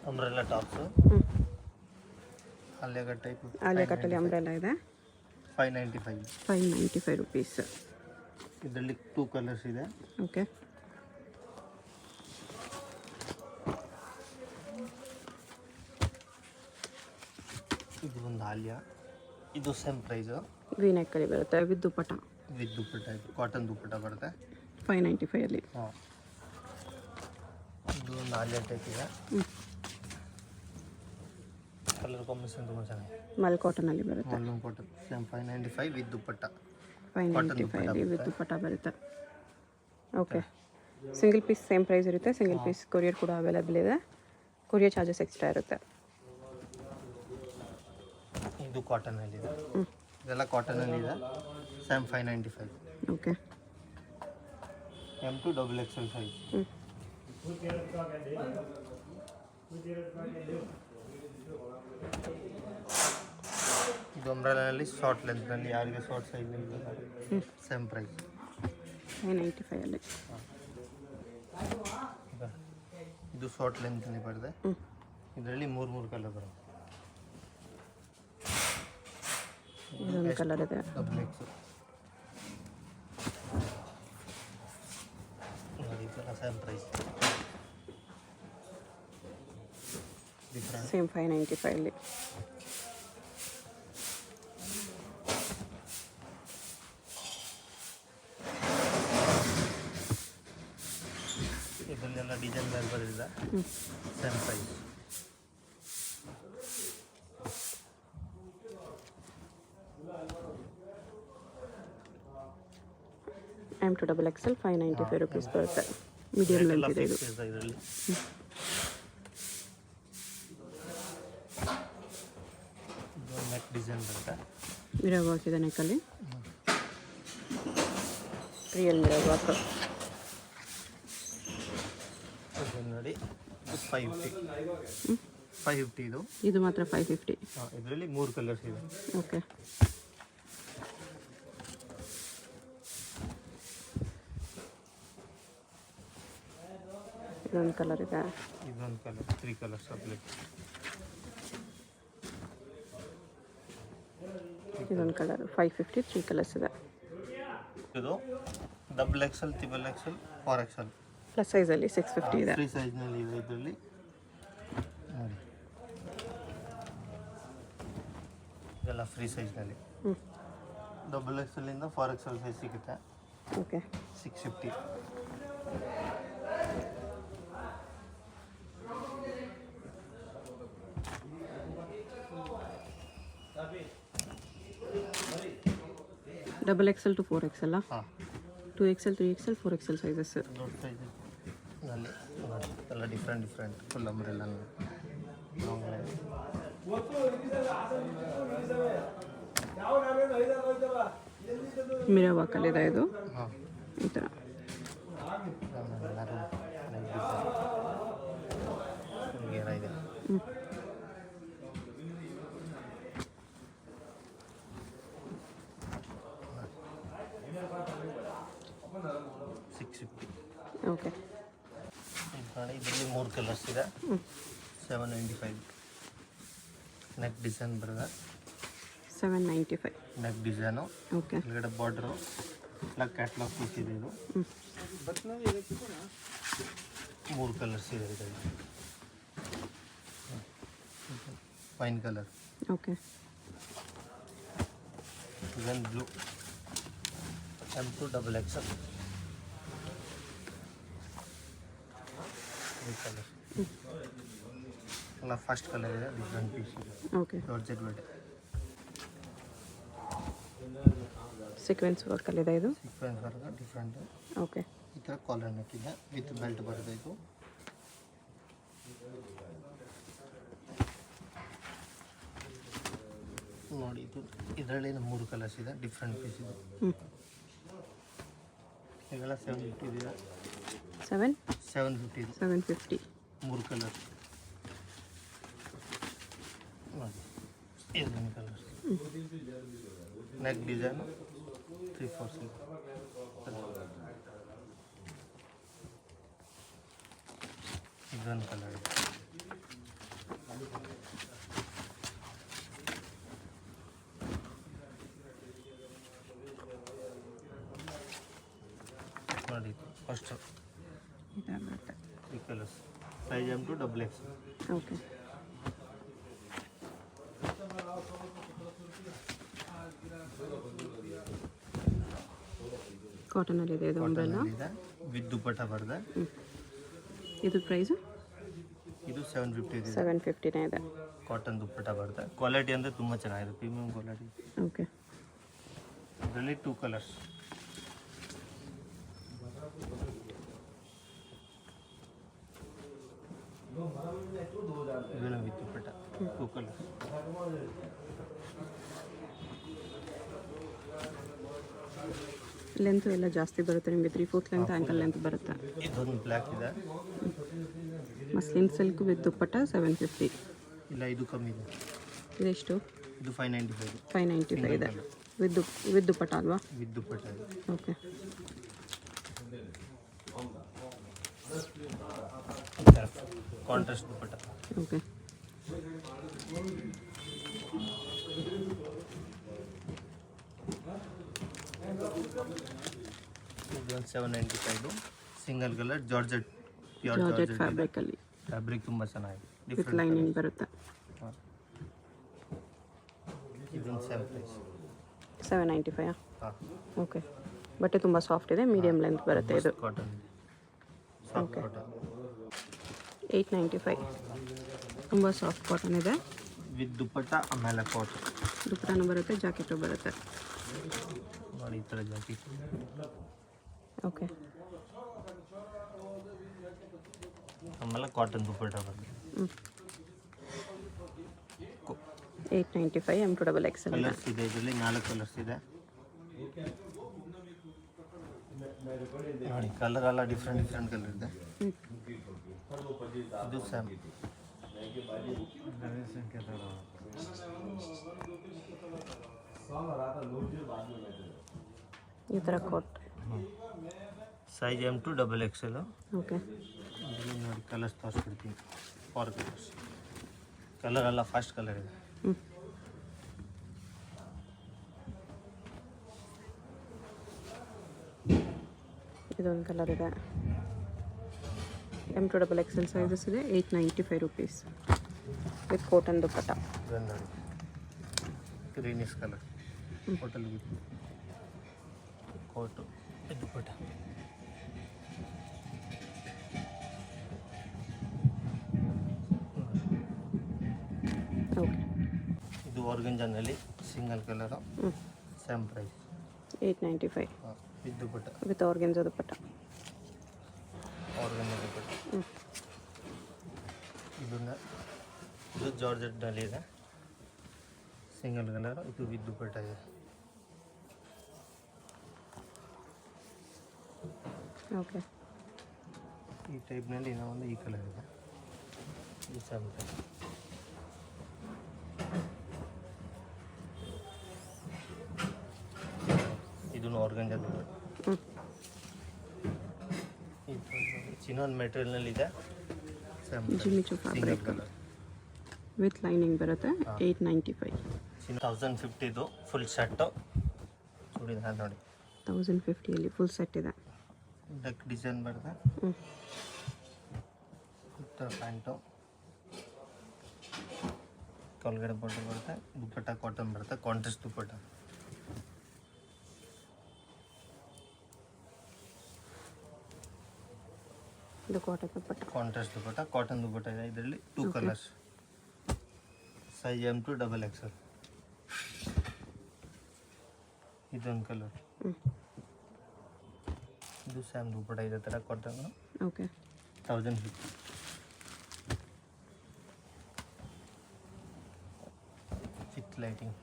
Umbrella tops Alia type. Alia ಕಟ್ಟಲ್ಲಿ umbrella ಇದೆ. 595. 595 rupees. ಇದರಲ್ಲಿ 2 ಕಲರ್ಸ್ ಇದೆ. ಓಕೆ. ಇದು ಒಂದು ಆಲಿಯಾ. ಇದು ಸೇಮ್ ಪ್ರೈಸು. ವಿ ನೆಕ್ಕಲ್ಲಿ ಬರುತ್ತೆ ವಿತ್ ದುಪ್ಪಟ್ಟ. ವಿತ್ ದುಪ್ಪಟ್ಟ, ಇದು ಕಾಟನ್ ದುಪ್ಪಟ್ಟ ಬರುತ್ತೆ. 595 ಅಲ್ಲಿ. ಹಾಂ, ಇದು ಒಂದು ಆಲಿಯಾ ಟೈಪ್ ಇದೆ. ಕಲರ್ ಕಾಂಬಿನೇಷನ್ ತುಂಬ ಚೆನ್ನಾಗಿದೆ. ಮಲ್ ಕಾಟನಲ್ಲಿ ಬರುತ್ತೆ. Mulmul cotton same 595 with dupatta. 595 ಅಲ್ಲಿ ವಿತ್ ದುಪ್ಪಟ್ಟ ಬರುತ್ತೆ. Okay. Single piece same price ಇರುತ್ತೆ. ಸಿಂಗಲ್ ಪೀಸ್ ಕೊರಿಯರ್ ಕೂಡ ಅವೈಲೇಬಲ್ ಇದೆ. ಕೊರಿಯರ್ ಚಾರ್ಜಸ್ ಎಕ್ಸ್ಟ್ರಾ ಇರುತ್ತೆ. ಇದು ಕಾಟನಲ್ಲಿದೆ. ಇದೆಲ್ಲ ಕಾಟನಲ್ಲಿದೆ. Same 595. Okay. M2 XXL size. ಇದು ಅಂಬ್ರೆಲಾನಲ್ಲಿ ಶಾರ್ಟ್ ಲೆಂತ್ನಲ್ಲಿ ಯಾರಿಗೆ ಶಾರ್ಟ್ ಸೈಜ್ ಸೇಮ್ ಪ್ರೈಸ್ 595 ಅಲ್ಲಿ. ಇದು ಶಾರ್ಟ್ ಲೆಂತ್ನಲ್ಲಿ ಬರುತ್ತೆ. ಇದರಲ್ಲಿ 3 ಕಲರ್ ಬರುತ್ತೆ. ಇದೊಂದು ಕಲರ್ ಇದೆ. ಡಬಲ್ ಎಕ್ಸ್ ನೋಡಿ, ಇದೆಲ್ಲ ಸೇಮ್ ಪ್ರೈಸ್. ಸೇಮ್ 595 ಅಲ್ಲಿ. ಇದರಲ್ಲೆಲ್ಲ ಡಿಸೈನ್ ಮೇಲೆ ಬರೋದಿಲ್ಲ. Same price. M2 XXL 595 rupees ಬರುತ್ತೆ. ಮೀಡಿಯಂ ಲೆಂತ್ ಇದೆ ಇದು. ಇದರಲ್ಲಿ ನೆಕ್ ಡಿಸೈನ್ ಬರುತ್ತೆ. ಮಿರರ್ ವರ್ಕ್ ಇದೆ ನೆಕ್ಕಲ್ಲಿ. Real mirror work. ನೋಡಿ, 550 ಇದು. ಇದು ಮಾತ್ರ 550. ಇದರಲ್ಲಿ 3 ಕಲರ್ಸ್ ಇದೆ. ಓಕೆ. ಇದೊಂದು ಕಲರ್ ಇದೆ. ಇದೊಂದು ಕಲರ್, 3 ಕಲರ್ಸ್ ಅಪ್ಲೈಕ್. ಇದೊಂದು ಕಲರ್ 550, 3 ಕಲರ್ಸ್ ಇದೆ. ಇದು double XL, triple XL, 4XL. Plus ಸೈಜಲ್ಲಿ 650 ಇದೆ. ಫ್ರೀ ಸೈಜ್ನಲ್ಲಿ ಇದೆ ಇದರಲ್ಲಿ. ನೋಡಿ, ಇದೆಲ್ಲ ಫ್ರೀ ಸೈಜ್ನಲ್ಲಿ. ಡಬಲ್ XL ಇಂದ 4XL ಸೈಜ್ ಸಿಗುತ್ತೆ. Okay. 650. Double XL to 4XL. ಹಾಂ, 2XL, 3XL, 4XL ಸೈಜಸ್. ದೊಡ್ಡ ಸೈಜ್ ನಲ್ಲಿ ಎಲ್ಲ ಡಿಫ್ರೆಂಟ್ ಫುಲ್ ಅಂಬ್ರೆಲ್ಲ ಮಿರರ್ ವರ್ಕಲ್ಲಿದೆ ಇದು. ಹಾಂ, ಈ ಥರ. ಇದೆ. 650. ಓಕೆ. ಇದರಲ್ಲಿ 3 ಕಲರ್ಸ್ ಇದೆ. 795. ನೆಕ್ ಡಿಸೈನ್ ಬರುತ್ತೆ. 795 ನೆಕ್ ಡಿಸೈನು. ಓಕೆ. ಕೆಳಗಡೆ ಬಾರ್ಡ್ರು ಎಲ್ಲ ಕ್ಯಾಟ್ಲಾಗ್ ಪೀಸ್ ಇದೆ ಇದು. 3 ಕಲರ್ಸ್ ಇದೆ ಇದರಲ್ಲಿ. Wine colour. ಓಕೆ. ಇದೊಂದು ಬ್ಲೂ. M2 XXL. ಈ ಕಲರ್ ಎಲ್ಲ ಫಸ್ಟ್ ಕಲರ್ ಇದೆ. ಡಿಫ್ರೆಂಟ್ ಪೀಸ್ ಇದೆ. ಓಕೆ. ಜಾರ್ಜೆಟ್ ವೆಡ್. ಸೀಕ್ವೆನ್ಸ್ ವರ್ಕಲ್ಲಿದೆ ಇದು. Sequence work different. ಓಕೆ. ಈ ಥರ ಕಾಲರ್ ನೆಕ್ ಇದೆ ವಿತ್ ಬೆಲ್ಟ್ ಬರುತ್ತೆ ಇದು. ನೋಡಿ, ಇದರಲ್ಲಿ 3 ಕಲರ್ಸ್ ಇದೆ. ಡಿಫ್ರೆಂಟ್ ಪೀಸ್ ಇದೆ. ಇದೆಲ್ಲ 750 ಇದೆ. 750 ಇದೆ. 750. 3 ಕಲರ್. ನೋಡಿ, ಇದೊಂದು ಕಲರ್. Neck design 3/4. ಇದೊಂದು ಕಲರ್ ಇದೆ. Size M to double X. Okay. ಕಾಟನಲ್ಲಿ ಇದೆ ಇದು ಅಂಬ್ರೆಲ್ಲ. ವಿತ್ ದುಪ್ಪಟ್ಟ ಬರ್ತದೆ. ಇದು ಪ್ರೈಸು ಇದು 750 ಇದೆ. 750ನೇ ಇದೆ. ಕಾಟನ್ ದುಪ್ಪಟ್ಟ ಬರ್ತದೆ. ಕ್ವಾಲಿಟಿ ಅಂದರೆ ತುಂಬ ಚೆನ್ನಾಗಿದೆ, ಪ್ರೀಮಿಯಂ ಕ್ವಾಲಿಟಿ. ಓಕೆ. ಇದರಲ್ಲಿ 2 ಕಲರ್ಸ್. ಇದನ್ನು ವಿತ್ ದುಪ್ಪಟ್ಟ 2 ಕಲರ್ಸ್. ಲೆಂತ್ ಎಲ್ಲ ಜಾಸ್ತಿ ಬರುತ್ತೆ ನಿಮಗೆ, 3/4 ಲೆಂತ್ ಆ್ಯಂಕಲ್ ಲೆಂತ್ ಬರುತ್ತೆ. ಇದೊಂದು ಬ್ಲ್ಯಾಕ್ ಇದೆ. ಮಸ್ಲಿನ್ ಸಿಲ್ಕ್ ವಿತ್ ದುಪ್ಪಟ್ಟ 750. ಇಲ್ಲ, ಇದು ಕಮ್ಮಿ ಇದೆ. ಇದೆಷ್ಟು? ಇದು 595. 595 ಇದೆ. ವಿತ್ ದುಪ್ಪಟ್ಟ ಅಲ್ವಾ? ವಿತ್ ದುಪ್ಪಟ್ಟ ಇದೆ. ಓಕೆ. ಕಾಂಟ್ರಾಸ್ಟ್ ದುಪ್ಪಟ್ಟ. ಓಕೆ. ಇದೊಂದು 795 ಸಿಂಗಲ್ ಕಲರ್ ಜಾರ್ಜೆಟ್. ಜಾರ್ಜೆಟ್ ಫ್ಯಾಬ್ರಿಕಲ್ಲಿ. ಫ್ಯಾಬ್ರಿಕ್ ತುಂಬ ಚೆನ್ನಾಗಿದೆ. ವಿತ್ ಲೈನಿಂಗ್ ಬರುತ್ತೆ. ಇದೊಂದು ಸೇಮ್ ಪ್ರೈಸ್ 795. ಹಾಂ. ಓಕೆ. ಬಟ್ಟೆ ತುಂಬ ಸಾಫ್ಟ್ ಇದೆ, ಮೀಡಿಯಂ ಲೆಂತ್ ಬರುತ್ತೆ ಇದು. ಕಾಟನ್. Soft okay. ಕಾಟನ್. 895. ತುಂಬ ಸಾಫ್ಟ್ ಕಾಟನ್ ಇದೆ. ವಿತ್ ದುಪ್ಪಟ್ಟ ಆಮೇಲೆ ಕಾಟನ್. ದುಪ್ಪಟ್ಟನೂ ಬರುತ್ತೆ, ಜಾಕೆಟು ಬರುತ್ತೆ. ನೋಡಿ ಈ ಥರ ಜಾಕೆಟ್. ಓಕೆ. ಆಮೇಲೆ ಕಾಟನ್ ದುಪ್ಪಟ್ಟ ಬರುತ್ತೆ. 895 M2 XXL ಇದೆ. ಕಲರ್ಸ್ ಇದೆ, ಇದರಲ್ಲಿ 4 ಕಲರ್ಸ್ ಇದೆ. ನೋಡಿ ಕಲರ್ ಎಲ್ಲ ಡಿಫ್ರೆಂಟ್ ಕಲರ್ ಇದೆ. ಇದು ಸ್ಯಾಮ್. ಈ ಥರ coat. Size M2 XXL. Okay. ಇದರಲ್ಲಿ ನೋಡಿ ಕಲರ್ಸ್ ತೋರಿಸ್ಬಿಡ್ತೀನಿ. 4 ಕಲರ್ಸ್. ಕಲರ್ ಎಲ್ಲ ಫಾಸ್ಟ್ ಕಲರ್ ಇದೆ. ಇದೊಂದು ಕಲರ್ ಇದೆ. M2 XXL ಸೈಜಸ್ ಇದೆ. 895 rupees ವಿತ್ ಕಾಟನ್ ದುಪ್ಪಟ್ಟ. ಇದನ್ನು ನೋಡಿ greenish colour. Hotel with coat dupatta. Okay. ಇದು ಆರ್ಗಂಜಾನಲ್ಲಿ single colour. Same price 895 with dupatta. With organza dupatta. Organza dupatta. ಇದು ಜಾರ್ಜೆಟ್ನಲ್ಲಿ ಇದೆ, ಸಿಂಗಲ್ ಕಲರ್. ಇದು ವಿತ್ ದುಪ್ಪಟ್ಟ ಇದೆ. ಓಕೆ. ಈ ಟೈಪ್ನಲ್ಲಿ ಇನ್ನೊಂದು ಈ ಕಲರ್ ಇದೆ. ಇದು ಸೇಮ್ ಟೈಪ್. ಇದನ್ನು ಆರ್ಗಂಜಾ ದುಪ್ಪಟ್ಟ. ಚಿನ್ನೊಂದು ಮೆಟೀರಿಯಲ್ನಲ್ಲಿ ಇದೆ. ಜಿಮಿಚು single fabric colour with lining ಬರುತ್ತೆ. 895. 1050 ಇದು ಫುಲ್ ಶರ್ಟು. ಚೂಡಿದಾರ್ ನೋಡಿ 1050 ಫುಲ್ ಸೆಟ್ ಇದೆ. ಡಕ್ ಡಿಸೈನ್ ಬರ್ತದೆ. ಈ ಥರ ಪ್ಯಾಂಟು, ಕೆಳಗಡೆ ಬಾರ್ಡರ್ ಬರುತ್ತೆ. ದುಪ್ಪಟ್ಟ ಕಾಟನ್ ಬರುತ್ತೆ, ಕಾಂಟ್ರಾಸ್ಟ್ ದುಪ್ಪಟ್ಟ. ಇದು cotton dupatta. Contrast dupatta, cotton dupatta ಇದೆ. ಇದರಲ್ಲಿ 2 ಕಲರ್ಸ್. Size M2 XXL. ಇದೊಂದು ಕಲರ್. ಇದು ಸ್ಯಾಮ್ ದುಪ್ಪಟ್ಟ ಇದೆ ಥರ cotton. Okay. 1050. With lighting.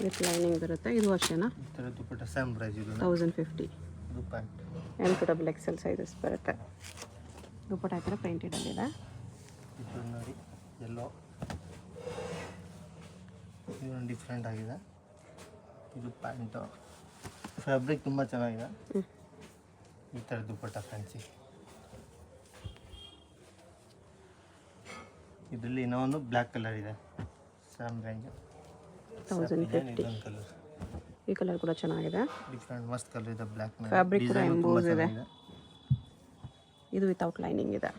With lining ಬರುತ್ತೆ. ಇದು ಅಷ್ಟೇನಾ? ಈ ಥರ ದುಪ್ಪಟ್ಟ ಸೇಮ್ ಪ್ರೈಸ್. ಇದು 1050. ಇದು ಪ್ಯಾಂಟ್. M2 XXL ಸೈಜಸ್ ಬರುತ್ತೆ. ದುಪ್ಪಟ್ಟ ಈ ಥರ ಪ್ರಿಂಟೆಡಲ್ಲಿದೆ. ಇದು ನೋಡಿ ಎಲ್ಲೋ, ಇದು ಡಿಫ್ರೆಂಟ್ ಆಗಿದೆ. ಇದು ಪ್ಯಾಂಟು, ಫ್ಯಾಬ್ರಿಕ್ ತುಂಬ ಚೆನ್ನಾಗಿದೆ. ಈ ಥರ ದುಪ್ಪಟ್ಟ ಫ್ಯಾನ್ಸಿ. ಇದರಲ್ಲಿ ಇನ್ನೊಂದು ಬ್ಲ್ಯಾಕ್ ಕಲರ್ ಇದೆ, ಸ್ಯಾಮ್ ರೇಂಜ್. 1050. ಇದೊಂದು ಕಲರ್. ಈ ಕಲರ್ ಕೂಡ ಚೆನ್ನಾಗಿದೆ. ಡಿಫ್ರೆಂಟ್ ಮಸ್ತ್ ಕಲರ್ ಇದೆ. ಬ್ಲ್ಯಾಕ್ ಫ್ಯಾಬ್ರಿಕ್ ಕೂಡ ಎಂಬೋಸ್ ಇದೆ. ಇದು ವಿತೌಟ್ ಲೈನಿಂಗ್ ಇದೆ.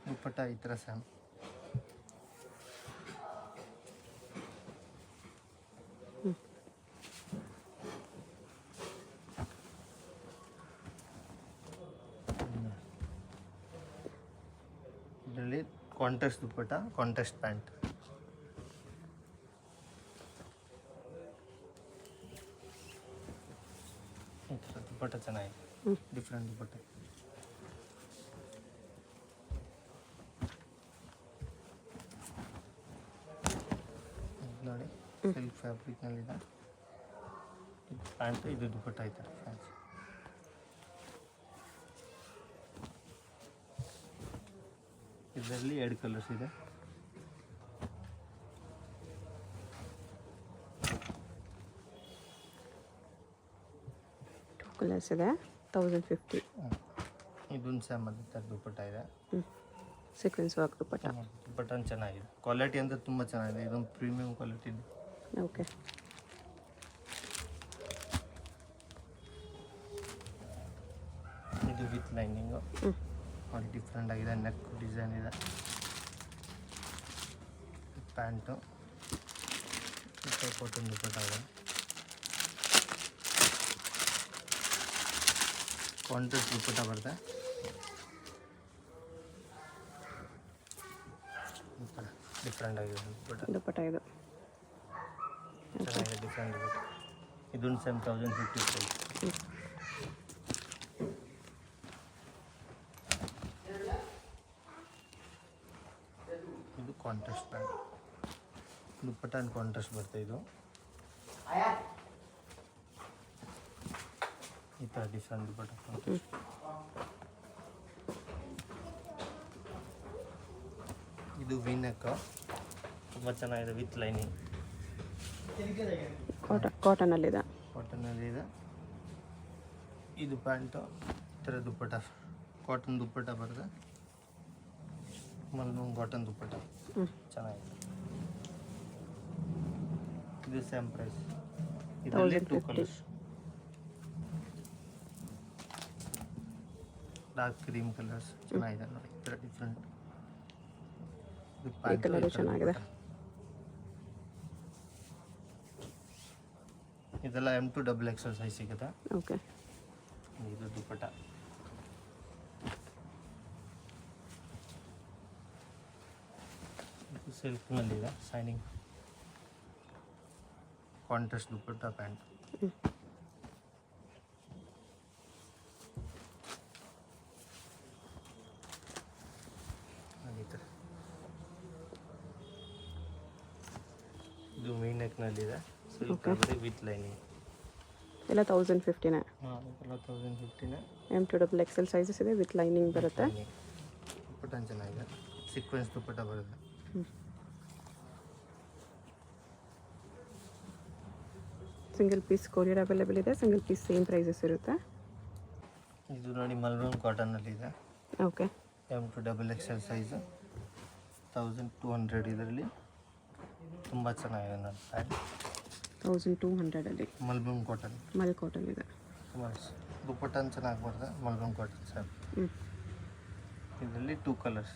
ದುಪ್ಪಟ್ಟ ಈ ಥರ ಸ್ಯಾಮ್. ಇದರಲ್ಲಿ ಕಾಂಟ್ರಾಸ್ಟ್ ದುಪ್ಪಟ್ಟ, ಕಾಂಟ್ರಾಸ್ಟ್ ಪ್ಯಾಂಟ್. ಈ ಥರ ದುಪ್ಪಟ್ಟ ಚೆನ್ನಾಗಿದೆ, ಡಿಫ್ರೆಂಟ್ ದುಪ್ಪಟ್ಟ. ನೋಡಿ ಸಿಲ್ಕ್ ಫ್ಯಾಬ್ರಿಕ್ನಲ್ಲಿದೆ. ಇದು ಪ್ಯಾಂಟ್, ಇದು ದುಪ್ಪಟ್ಟ ಈ ಥರ ಫ್ಯಾನ್ಸಿ. ಇದರಲ್ಲಿ 2 ಕಲರ್ಸ್ ಇದೆ. ಕಲರ್ಸ್ ಇದೆ. 1050. ಇದೊಂದು ಸ್ಯಾಮ್ ಈ ಥರ ದುಪ್ಪಟ್ಟ ಇದೆ. ಸೀಕ್ವೆನ್ಸ್ ವರ್ಕ್ ದುಪ್ಪಟ್ಟ. ದುಪ್ಪಟ್ಟ ಚೆನ್ನಾಗಿದೆ, ಕ್ವಾಲಿಟಿ ಅಂತ ತುಂಬ ಚೆನ್ನಾಗಿದೆ. ಇದೊಂದು ಪ್ರೀಮಿಯಂ ಕ್ವಾಲಿಟಿ ಇದೆ. ಓಕೆ. ಇದು ವಿತ್ ಲೈನಿಂಗು ನೋಡಿ, ಡಿಫ್ರೆಂಟ್ ಆಗಿದೆ. ನೆಕ್ ಡಿಸೈನ್ ಇದೆ. ಪ್ಯಾಂಟು ಕಾಟನ್ ದುಪ್ಪಟ್ಟ ಇದೆ. ಕಾಂಟ್ರಾಸ್ಟ್ ದುಪ್ಪಟ್ಟ ಬರುತ್ತೆ. ಡಿಫ್ರೆಂಟ್ ಆಗಿದೆ ದುಪ್ಪಟ್ಟ ಇದು. ಚೆನ್ನಾಗಿದೆ, ಡಿಫ್ರೆಂಟ್ ದುಪ್ಪಟ್ಟ. ಇದೊಂದು ಸೇಮ್ 1050 ಪ್ರೈಸ್. ಇದು contrast pant, dupatta and contrast ಬರುತ್ತೆ. ಇದು ಈ ಥರ ಡಿಫ್ರೆಂಟ್ ದುಪ್ಪಟ್ಟ. ಇದು ವಿನೆಕ್ ತುಂಬ ಚೆನ್ನಾಗಿದೆ, ವಿತ್ ಲೈನಿಂಗ್. ಕಾಟನಲ್ಲಿದೆ. ಕಾಟನಲ್ಲಿ ಇದೆ. ಇದು ಪ್ಯಾಂಟು, ಈ ಥರ ದುಪ್ಪಟ್ಟ, ಕಾಟನ್ ದುಪ್ಪಟ್ಟ ಬರುತ್ತೆ. ಮಲ್ಮೂಮ್ ಕಾಟನ್ ದುಪ್ಪಟ್ಟ ಚೆನ್ನಾಗಿದೆ. ಇದು ಸೇಮ್ ಪ್ರೈಸ್. ಇದರಲ್ಲಿ 2 ಕಲರ್ಸ್, ಡಾರ್ಕ್ ಕ್ರೀಮ್ ಕಲರ್ಸ್ ಚೆನ್ನಾಗಿದೆ ನೋಡಿ. ಈ ಥರ ಡಿಫ್ರೆಂಟ್. ಈ ಕಲರ್ ಚೆನ್ನಾಗಿದೆ. ಇದೆಲ್ಲ M to XXL ಸೈಜ್ ಸಿಗುತ್ತೆ. ಓಕೆ. ಇದು ದುಪ್ಪಟ್ಟ. ಸಿಲ್ಕ್ನಲ್ಲಿದೆ, ಶೈನಿಂಗ್. Contrast dupatta pant. ಇದು ಮೀನ್ ನೆಕ್ನಲ್ಲಿದೆ, ಸಿಲ್ಕ್ ವಿತ್ ಲೈನಿಂಗ್. ಎಲ್ಲ 1050ನೇ. ಹಾಂ, ಎಲ್ಲ 1050ನೇ. M to XXL ಸೈಜಸ್ ಇದೆ, ವಿತ್ ಲೈನಿಂಗ್ ಬರುತ್ತೆ. ದುಪ್ಪಟ್ಟ ಚೆನ್ನಾಗಿದೆ, ಸೀಕ್ವೆನ್ಸ್ ದುಪ್ಪಟ್ಟ ಬರುತ್ತೆ. ಸಿಂಗಲ್ ಪೀಸ್ ಕೊರಿಯರ್ ಅವೈಲೇಬಲ್ ಇದೆ. ಸಿಂಗಲ್ ಪೀಸ್ ಸೇಮ್ ಪ್ರೈಸಸ್ ಇರುತ್ತೆ. ಇದು ನೋಡಿ ಮಲ್ಮೂಮ್ ಕಾಟನಲ್ಲಿದೆ. Okay. M to XXL size 1200. ಇದರಲ್ಲಿ ತುಂಬ ಚೆನ್ನಾಗಿದೆ ನೋಡಿ ಪ್ಯಾಂಟ್. 1200ಅಲ್ಲಿ ಮಲ್ಮೂಮ್ ಕಾಟನ್, ಮಲ್ ಕಾಟನ್ ಇದೆ. ತುಂಬ ದುಪ್ಪಟ್ಟ ಚೆನ್ನಾಗಿ ಬರ್ತದೆ, ಮಲ್ಮೂಮ್ ಕಾಟನ್ ಸರ್. ಇದರಲ್ಲಿ 2 ಕಲರ್ಸ್.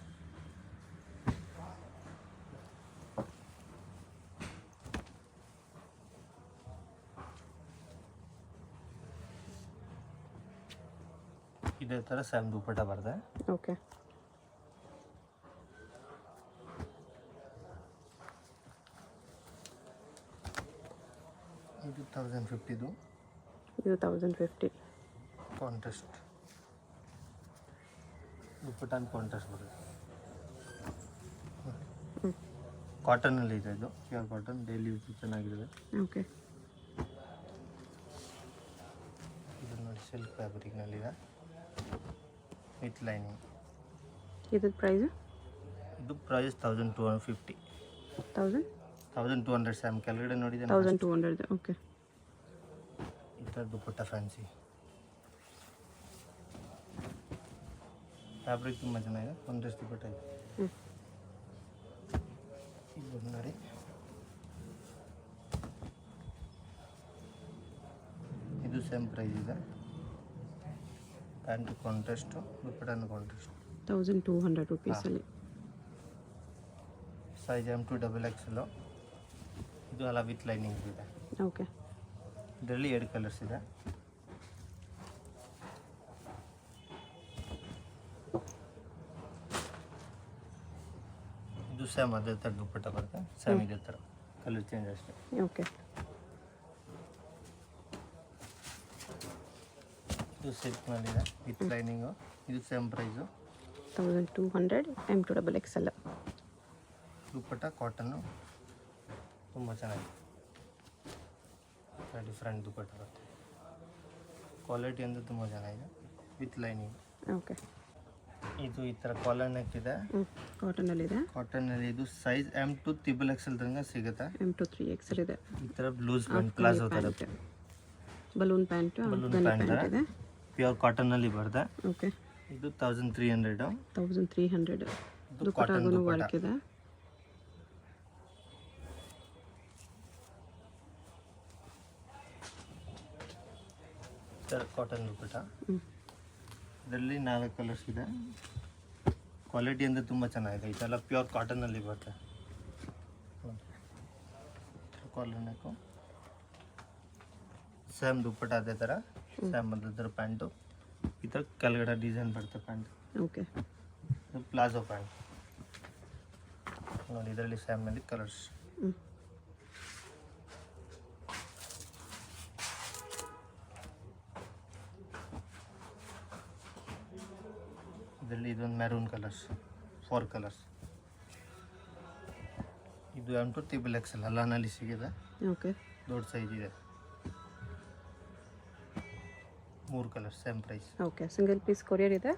ಇದೇ ಥರ ಸ್ಯಾಮ್ ದುಪ್ಪಟ್ಟ ಬರ್ತದೆ. ಓಕೆ. ಇದು 1050. ಇದು 1050. ಕಾಂಟ್ರಾಸ್ಟ್ ದುಪ್ಪಟ್ಟ ಆ್ಯಂಡ್ ಕಾಂಟ್ರಾಸ್ಟ್ ಬರುತ್ತೆ. ಕಾಟನಲ್ಲಿ ಇದೆ, ಇದು ಪ್ಯೂರ್ ಕಾಟನ್, ಡೈಲಿ ಯೂಸ್ ಚೆನ್ನಾಗಿರುತ್ತೆ. ಓಕೆ. ಇದು ನೋಡಿ ಸಿಲ್ಕ್ ಫ್ಯಾಬ್ರಿಕ್ನಲ್ಲಿದೆ, ವಿತ್ ಲೈನಿಂಗ್. ಇದ್ರ ಪ್ರೈಸು? ಇದು ಪ್ರೈಸ್ 1250. 1200 ಸ್ಯಾಮ್. ಕೆಳಗಡೆ ನೋಡಿದೆ 1200. ಓಕೆ. ಈ ಥರ ದುಪ್ಪಟ್ಟ ಫ್ಯಾನ್ಸಿ ಫ್ಯಾಬ್ರಿಕ್ ತುಂಬ ಚೆನ್ನಾಗಿದೆ. ಒಂದಷ್ಟು ದುಪ್ಪಟ್ಟ ಇದೆ. ಇದು ನೋಡಿ, ಇದು ಸೇಮ್ ಪ್ರೈಸ್ ಇದೆ. ಪ್ಯಾಂಟ್ ಕಾಂಟ್ರಾಸ್ಟು, ದುಪ್ಪಟ್ಟನು ಕಾಂಟ್ರಾಸ್ಟ್. 1200 ರುಪೀಸಲ್ಲಿ. Size M2 XXL. ಇದು ಅಲ್ಲ ವಿತ್ ಲೈನಿಂಗ್ ಇದೆ. ಓಕೆ. ಇದರಲ್ಲಿ 2 ಕಲರ್ಸ್ ಇದೆ. ಇದು ಸೇಮ್ ಅದೇ ಥರ ದುಪ್ಪಟ್ಟ ಬರುತ್ತೆ, ಸೇಮ್ ಇದೇ ಥರ, ಕಲರ್ ಚೇಂಜ್ ಅಷ್ಟೇ. ಓಕೆ. ಇದು ಸಿಲ್ಕ್ನಲ್ಲಿದೆ ವಿತ್ ಲೈನಿಂಗು. ಇದು ಸೇಮ್ ಪ್ರೈಸು 1200 M2 XXL. ದುಪ್ಪಟ್ಟ ಕಾಟನ್ನು ತುಂಬ ಚೆನ್ನಾಗಿದೆ, ಡಿಫ್ರೆಂಟ್ ದುಪ್ಪಟ್ಟ ಬರುತ್ತೆ. ಕ್ವಾಲಿಟಿ ಅಂದರೆ ತುಂಬ ಚೆನ್ನಾಗಿದೆ ವಿತ್ ಲೈನಿಂಗ್. ಓಕೆ. ಇದು ಈ ಥರ ಕಾಲರ್ ನೆಕ್ ಇದೆ, ಕಾಟನಲ್ಲಿದೆ. ಕಾಟನಲ್ಲಿ ಇದು ಸೈಜ್ M2 XXL ತನಕ ಸಿಗುತ್ತೆ. M2 3XL ಇದೆ. ಈ ಥರ ಲೂಸ್ ಪ್ಯಾಂಟ್ ಪ್ಲಾಜೋ ಥರ ಬಲೂನ್ ಪ್ಯಾಂಟ್ ಇದೆ. ಪ್ಯೂರ್ ಕಾಟನಲ್ಲಿ ಬರುತ್ತೆ. ಓಕೆ. ಇದು 1300. 1300. ದುಪ್ಪಟ್ಟಾಗೂ ವರ್ಕ್ ಇದೆ. ಕಾಟನ್ ದುಪ್ಪಟ್ಟ. ಇದರಲ್ಲಿ 4 ಕಲರ್ಸ್ ಇದೆ. ಕ್ವಾಲಿಟಿ ಅಂದರೆ ತುಂಬ ಚೆನ್ನಾಗಿದೆ. ಇದೆಲ್ಲ ಪ್ಯೂರ್ ಕಾಟನಲ್ಲಿ ಬರುತ್ತೆ. ಕಾಲರ್ ನೆಕ್ಕು, ಸೇಮ್ ದುಪ್ಪಟ್ಟ ಅದೇ ಥರ, ಸೇಮ್ ಅದೇ ಥರ ಪ್ಯಾಂಟು. ಈ ಥರ ಕೆಳಗಡೆ ಡಿಸೈನ್ ಬರುತ್ತೆ ಪ್ಯಾಂಟ್. ಓಕೆ. ಇದು ಪ್ಲಾಜೋ ಪ್ಯಾಂಟ್ ನೋಡಿ. ಇದರಲ್ಲಿ ಸ್ಯಾಮ್ನಲ್ಲಿ ಕಲರ್ಸ್. ಇದರಲ್ಲಿ ಇದೊಂದು ಮೆರೂನ್ ಕಲರ್ಸ್, 4 ಕಲರ್ಸ್. ಇದು M2 XXL ಅಲ್ಲಾನಲ್ಲಿ ಸಿಗಿದೆ. ಓಕೆ. ದೊಡ್ಡ ಸೈಜ್ ಇದೆ. 3 colours, same price. Okay. Single piece courier ಇದೆ.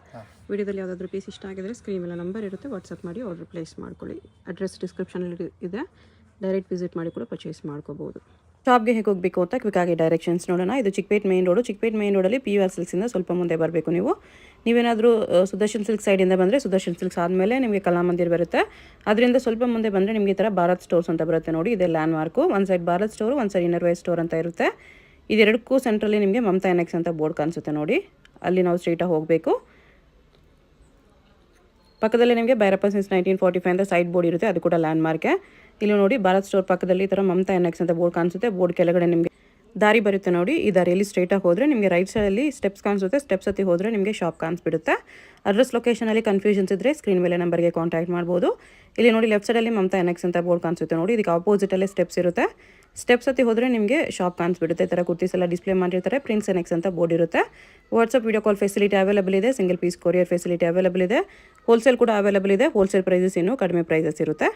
ವಿಡಿಯೋದಲ್ಲಿ ಯಾವುದಾದ್ರೂ ಪೀಸ್ ಇಷ್ಟ ಆಗಿದ್ರೆ ಸ್ಕ್ರೀನ್ ಮೇಲೆ ನಂಬರ್ ಇರುತ್ತೆ, ವಾಟ್ಸಪ್ ಮಾಡಿ ಆರ್ಡರ್ ಪ್ಲೇಸ್ ಮಾಡ್ಕೊಳ್ಳಿ. ಅಡ್ರೆಸ್ ಡಿಸ್ಕ್ರಿಪ್ಷನಲ್ಲಿ ಇದೆ, ಡೈರೆಕ್ಟ್ ವಿಸಿಟ್ ಮಾಡಿ ಕೂಡ ಪರ್ಚೇಸ್ ಮಾಡ್ಕೋಬೋದು. ಶಾಪ್ಗೆ ಹೇಗೆ ಹೋಗಬೇಕು ಅಂತ ಕ್ವಿಕ್ಕಾಗಿ ಡೈರೆಕ್ಷನ್ಸ್ ನೋಡೋಣ. ಇದು Chickpet main road. Chickpet main ರೋಡಲ್ಲಿ PVR ಸಿಲ್ಕ್ಸಿಂದ ಸ್ವಲ್ಪ ಮುಂದೆ ಬರಬೇಕು ನೀವು. ನೀವೇನಾದರೂ ಸುದರ್ಶನ್ ಸಿಲ್ಕ್ ಸೈಡಿಂದ ಬಂದರೆ ಸುದರ್ಶನ್ ಸಿಲ್ಕ್ಸ್ ಆದಮೇಲೆ ನಿಮಗೆ ಕಲಾಮಂದಿರ್ ಬರುತ್ತೆ. ಅದರಿಂದ ಸ್ವಲ್ಪ ಮುಂದೆ ಬಂದರೆ ನಿಮಗೆ ಈ ಥರ ಭಾರತ್ ಸ್ಟೋರ್ಸ್ ಅಂತ ಬರುತ್ತೆ ನೋಡಿ. ಇದೆ ಲ್ಯಾಂಡ್ ಮಾರ್ಕು. ಒಂದು ಸೈಡ್ ಭಾರತ್ ಸ್ಟೋರು, ಒಂದು ಸೈಡ್ ಇನ್ನರ್ ವೇರ್ ಸ್ಟೋರ್ ಅಂತ ಇರುತ್ತೆ. ಇದೆರಡಕ್ಕೂ ಸೆಂಟ್ರಲ್ಲಿ ನಿಮಗೆ ಮಮತಾ NX ಅಂತ ಬೋರ್ಡ್ ಕಾಣಿಸುತ್ತೆ ನೋಡಿ. ಅಲ್ಲಿ ನಾವು ಸ್ಟ್ರೈಟಾಗಿ ಹೋಗಬೇಕು. ಪಕ್ಕದಲ್ಲಿ ನಿಮಗೆ ಭೈರಪ್ಪ ಸಿನ್ಸ್ 1945 ಅಂತ ಸೈಡ್ ಬೋರ್ಡ್ ಇರುತ್ತೆ, ಅದು ಕೂಡ ಲ್ಯಾಂಡ್ ಮಾರ್ಕೆ. ಇಲ್ಲಿ ನೋಡಿ ಭಾರತ್ ಸ್ಟೋರ್ ಪಕ್ಕದಲ್ಲಿ ಈ ಥರ ಮಮತಾ NX ಅಂತ ಬೋರ್ಡ್ ಕಾಣಿಸುತ್ತೆ. ಬೋರ್ಡ್ ಕೆಳಗಡೆ ನಿಮಗೆ ದಾರಿ ಬರುತ್ತೆ ನೋಡಿ. ಈ ದಾರಿಯಲ್ಲಿ ಸ್ಟ್ರೈಟಾಗಿ ಹೋದರೆ ನಿಮಗೆ ರೈಟ್ ಸೈಡಲ್ಲಿ ಸ್ಟೆಪ್ಸ್ ಕಾಣಿಸುತ್ತೆ. ಸ್ಟೆಪ್ಸ್ ಹತ್ತಿ ಹೋದರೆ ನಿಮಗೆ ಶಾಪ್ ಕಾಣಿಸ್ಬಿಡುತ್ತೆ. ಅಡ್ರೆಸ್ ಲೊಕೇಶನಲ್ಲಿ ಕನ್ಫ್ಯೂಷನ್ಸ್ ಇದ್ದರೆ ಸ್ಕ್ರೀನ್ ಮೇಲೆ ನಂಬರ್ಗೆ ಕಾಂಟ್ಯಾಕ್ಟ್ ಮಾಡ್ಬೋದು. ಇಲ್ಲಿ ನೋಡಿ ಲೆಫ್ಟ್ ಸೈಡಲ್ಲಿ ಮಮತಾ NX ಅಂತ ಬೋರ್ಡ್ ಕಾಣಿಸುತ್ತೆ ನೋಡಿ. ಇದಕ್ಕೆ ಆಪೋಸಿಟಲ್ಲೇ ಸ್ಟೆಪ್ಸ್ ಇರುತ್ತೆ. ಸ್ಟೆಪ್ಸ್ ಹತ್ತಿ ಹೋದರೆ ನಿಮಗೆ ಶಾಪ್ ಕಾಣಿಸ್ಬಿಡುತ್ತೆ. ಈ ಥರ ಕುರ್ತೀಸ್ ಎಲ್ಲ ಡಿಸ್ಪ್ಲೇ ಮಾಡಿರ್ತಾರೆ. ಪ್ರಿನ್ಸ್ NX ಅಂತ ಬೋರ್ಡ್ ಇರುತ್ತೆ. WhatsApp video call facility available ಇದೆ. Single piece courier facility available ಇದೆ. ಹೋಲ್ಸೇಲ್ ಕೂಡ ಅವೈಲೇಬಲ್ ಇದೆ. ಹೋಲ್ಸೇಲ್ ಪ್ರೈಸಸ್ ಇನ್ನೂ ಕಡಿಮೆ ಪ್ರೈಸಸ್ ಇರುತ್ತೆ.